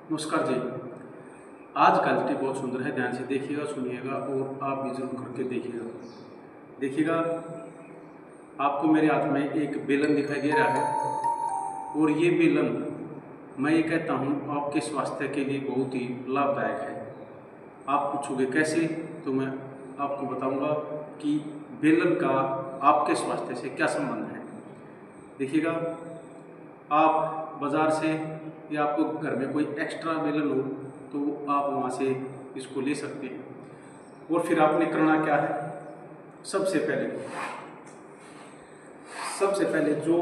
नमस्कार जी। आज का टिप बहुत सुंदर है, ध्यान से देखिएगा, सुनिएगा और आप भी जरूर करके देखिएगा। देखिएगा, आपको मेरे हाथ में एक बेलन दिखाई दे रहा है और ये बेलन मैं ये कहता हूँ आपके स्वास्थ्य के लिए बहुत ही लाभदायक है। आप पूछोगे कैसे, तो मैं आपको बताऊंगा कि बेलन का आपके स्वास्थ्य से क्या संबंध है। देखिएगा, आप बाज़ार से या आपको घर में कोई एक्स्ट्रा बेलन हो तो आप वहाँ से इसको ले सकते हैं। और फिर आपने करना क्या है, सबसे पहले जो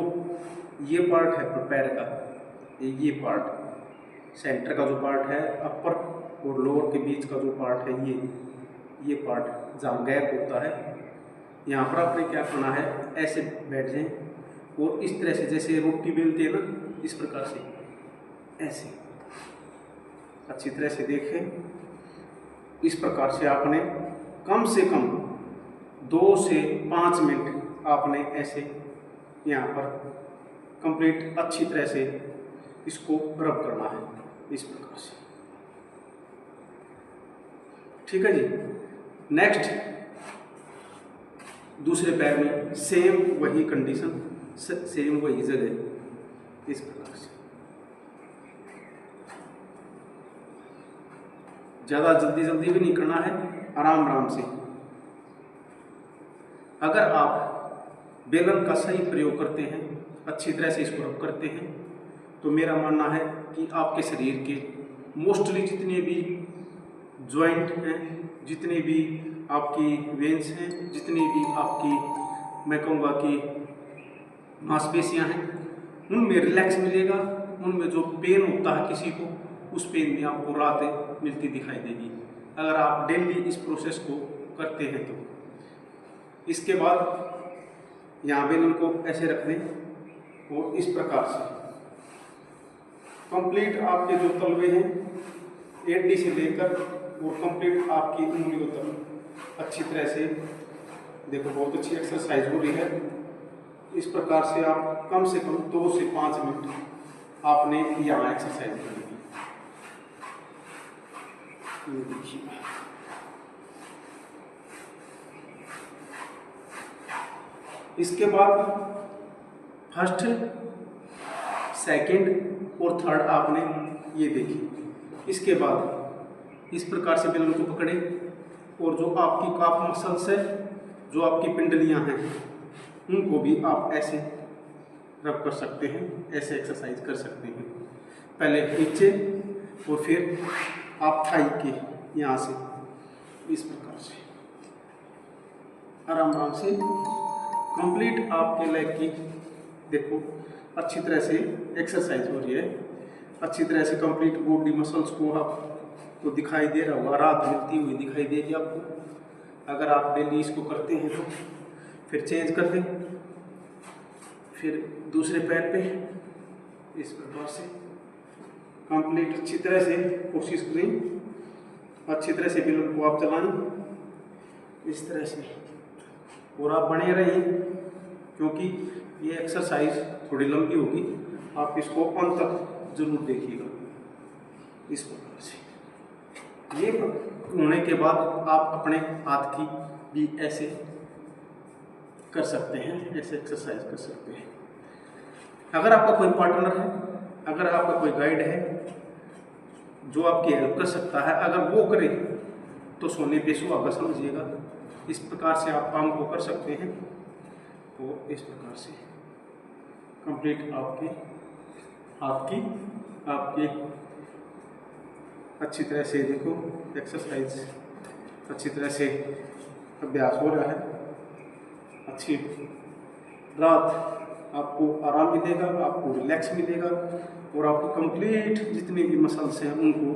ये पार्ट है पैर का, ये पार्ट सेंटर का जो पार्ट है, अपर और लोअर के बीच का जो पार्ट है, ये पार्ट जहाँ गैप होता है, यहाँ पर आपने क्या करना है, ऐसे बैठ जाएं और इस तरह से जैसे रोटी बेलते हैं ना, इस प्रकार से ऐसे अच्छी तरह से देखें। इस प्रकार से आपने कम से कम 2 से 5 मिनट आपने ऐसे यहाँ पर कंप्लीट अच्छी तरह से इसको रब करना है, इस प्रकार से। ठीक है जी। नेक्स्ट, दूसरे पैर में सेम वही कंडीशन, सेम वही जगह, इस प्रकार से। ज़्यादा जल्दी भी नहीं करना है, आराम से। अगर आप बेलन का सही प्रयोग करते हैं, अच्छी तरह से इसको रब करते हैं, तो मेरा मानना है कि आपके शरीर के मोस्टली जितने भी जॉइंट हैं, जितने भी आपकी वेन्स हैं, जितनी भी आपकी मैं कहूँगा कि मांसपेशियाँ हैं, उनमें रिलैक्स मिलेगा। उनमें जो पेन होता है किसी को, उस पेन में आपको राहत मिलती दिखाई देगी, अगर आप डेली इस प्रोसेस को करते हैं तो। इसके बाद यहाँ बेलन को ऐसे रख दें और इस प्रकार से कंप्लीट आपके जो तलवे हैं, एड़ी से लेकर और कंप्लीट आपकी उंगलियों तक अच्छी तरह से देखो, बहुत अच्छी एक्सरसाइज हो रही है। इस प्रकार से आप कम से कम 2 से 5 मिनट आपने यहाँ एक्सरसाइज करनी है। ये देखिए, इसके बाद फर्स्ट, सेकंड और थर्ड आपने ये देखी। इसके बाद इस प्रकार से बेलन को पकड़े और जो आपकी काफ मसल्स है, जो आपकी पिंडलियां हैं, उनको भी आप ऐसे रब कर सकते हैं, ऐसे एक्सरसाइज कर सकते हैं। पहले नीचे और फिर आप थाई के यहाँ से इस प्रकार से आराम से कंप्लीट आपके लेग की देखो अच्छी तरह से एक्सरसाइज हो रही है। अच्छी तरह से कंप्लीट बॉडी मसल्स को आपको दिखाई दे रहा होगा, राहत मिलती हुई दिखाई देगी आपको। अगर आप डेली इसको करते हैं तो फिर चेंज कर दें, फिर दूसरे पैर पे इस प्रकार से कंप्लीट अच्छी तरह से कोशिश करें। अच्छी तरह से बेलन को आप चलाएं इस तरह से, और आप बने रहिए, क्योंकि ये एक्सरसाइज थोड़ी लंबी होगी। आप इसको अंत तक जरूर देखिएगा। इस प्रकार से ये होने के बाद आप अपने हाथ की भी ऐसे कर सकते हैं, ऐसे एक्सरसाइज कर सकते हैं। अगर आपका कोई पार्टनर है, अगर आपका कोई गाइड है जो आपकी हेल्प कर सकता है, अगर वो करे तो सोने पे सुहागा समझिएगा। इस प्रकार से आप काम को कर सकते हैं। तो इस प्रकार से कंप्लीट आपके हाथ की आपके अच्छी तरह से देखो एक्सरसाइज अच्छी तरह से अभ्यास हो रहा है। अच्छी रात आपको आराम मिलेगा, आपको रिलैक्स मिलेगा और आपको कंप्लीट जितने भी मसल्स हैं उनको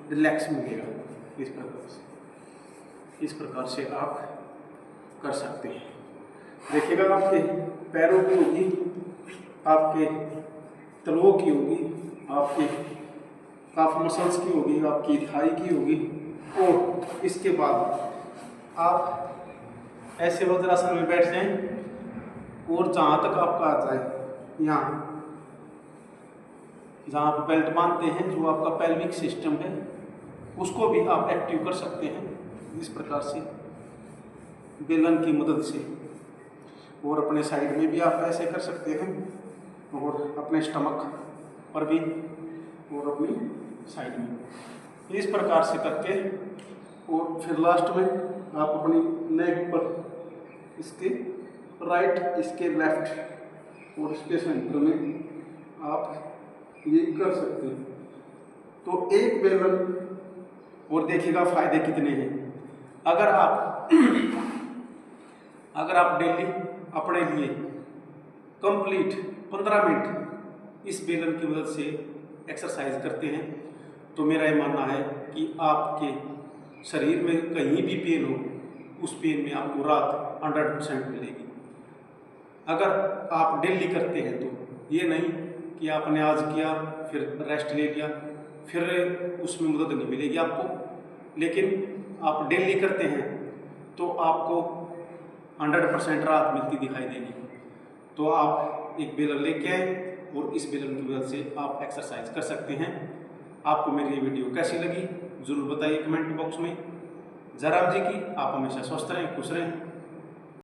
रिलैक्स मिलेगा। इस प्रकार से आप कर सकते हैं। देखिएगा, आपके पैरों की होगी, आपके तलवों की होगी, आपके काफ मसल्स की होगी, आपकी थाई की होगी, और इसके बाद आप ऐसे वज्रासन में बैठ जाएं और जहाँ तक आपका आ जाए यहाँ जहाँ आप बेल्ट बांधते हैं, जो आपका पेल्विक सिस्टम है उसको भी आप एक्टिव कर सकते हैं इस प्रकार से बेलन की मदद से। और अपने साइड में भी आप ऐसे कर सकते हैं और अपने स्टमक पर भी और अपनी साइड में, इस प्रकार से करके। और फिर लास्ट में आप अपनी नेक पर इसके राइट, इसके लेफ्ट और इसके सेंटर में आप ये कर सकते हैं। तो एक बेलन, और देखिएगा फायदे कितने हैं। अगर आप डेली अपने लिए कंप्लीट 15 मिनट इस बेलन की मदद से एक्सरसाइज करते हैं तो मेरा ये मानना है कि आपके शरीर में कहीं भी पेन हो, उस पेन में आपको राहत 100% मिलेगी। अगर आप डेली करते हैं तो ये नहीं कि आपने आज किया फिर रेस्ट ले लिया फिर उसमें मदद नहीं मिलेगी आपको, लेकिन आप डेली करते हैं तो आपको 100% राहत मिलती दिखाई देगी। तो आप एक बेलन लेके आए और इस बेलन की मदद से आप एक्सरसाइज कर सकते हैं। आपको मेरी ये वीडियो कैसी लगी ज़रूर बताइए कमेंट बॉक्स में। जयराम जी की आप हमेशा स्वस्थ रहें, खुश रहें।